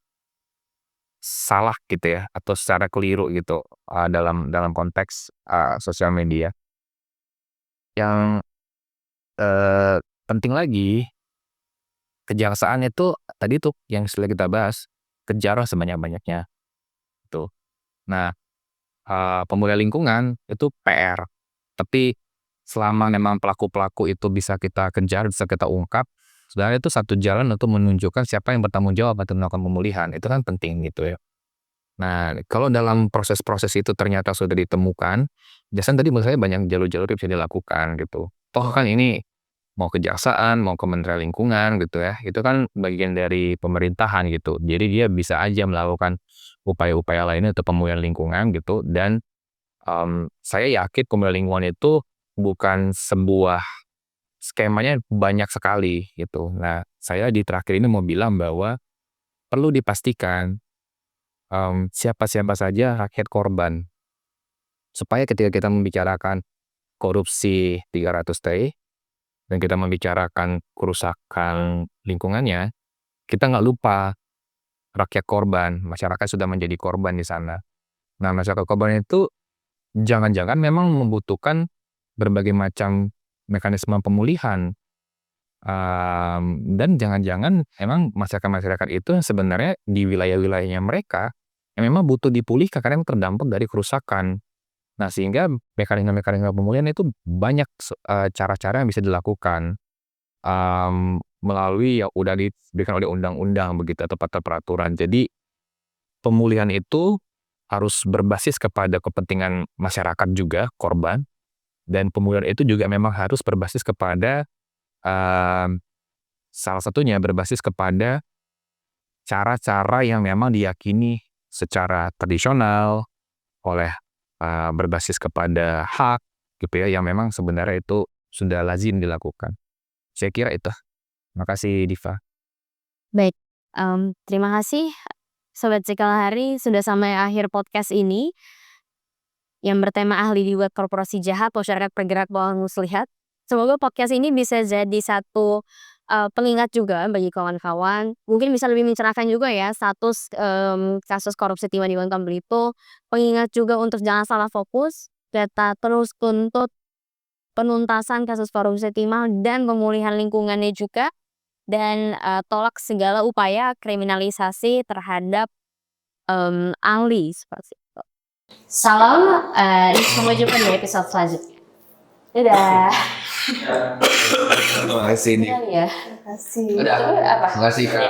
salah gitu ya, atau secara keliru gitu dalam konteks sosial media. Yang penting lagi, kejaksaan itu tadi tuh yang sudah kita bahas, kejar sebanyak-banyaknya tuh. Nah, pemulihan lingkungan itu PR, tapi selama memang pelaku-pelaku itu bisa kita kejar, bisa kita ungkap, sebenarnya itu satu jalan untuk menunjukkan siapa yang bertanggung jawab atau melakukan pemulihan. Itu kan penting gitu ya. Nah, kalau dalam proses-proses itu ternyata sudah ditemukan, biasanya tadi menurut saya banyak jalur-jalur yang bisa dilakukan gitu. Toh kan ini mau kejaksaan, mau Kementerian Lingkungan gitu ya, itu kan bagian dari pemerintahan gitu. Jadi dia bisa aja melakukan upaya-upaya lainnya untuk pemulihan lingkungan gitu. Dan saya yakin pemulihan lingkungan itu bukan sebuah skemanya banyak sekali gitu. Nah, saya di terakhir ini mau bilang bahwa perlu dipastikan siapa-siapa saja rakyat korban. Supaya ketika kita membicarakan korupsi 300T dan kita membicarakan kerusakan lingkungannya, kita nggak lupa rakyat korban, masyarakat sudah menjadi korban di sana. Nah, masyarakat korban itu jangan-jangan memang membutuhkan berbagai macam mekanisme pemulihan. Dan jangan-jangan emang masyarakat-masyarakat itu sebenarnya di wilayah-wilayahnya mereka yang memang butuh dipulihkan karena terdampak dari kerusakan. Nah, sehingga mekanisme-mekanisme pemulihan itu banyak cara-cara yang bisa dilakukan melalui yang udah diberikan oleh undang-undang begitu atau peraturan. Jadi pemulihan itu harus berbasis kepada kepentingan masyarakat juga, korban, dan pemulihan itu juga memang harus berbasis kepada salah satunya berbasis kepada cara-cara yang memang diyakini secara tradisional oleh berbasis kepada hak gitu ya, yang memang sebenarnya itu sudah lazim dilakukan. Saya kira itu. Terima kasih Diva. Baik, terima kasih Sobat Cikalahari sudah sampai akhir podcast ini yang bertema ahli dibuat korporasi jahat, masyarakat bergerak bawah muslihat. Semoga podcast ini bisa jadi satu pengingat juga bagi kawan-kawan. Mungkin bisa lebih mencerahkan juga ya status kasus korupsi timah di Bangka Belitung. Pengingat juga untuk jangan salah fokus. Kita terus tuntut penuntasan kasus korupsi timah dan pemulihan lingkungannya juga. Dan tolak segala upaya kriminalisasi terhadap ahli seperti itu. Salam, sampai jumpa di episode selanjutnya. Dadah. Terima kasih. Ya. Terima kasih. Udah. Apa? Terima kasih Kak.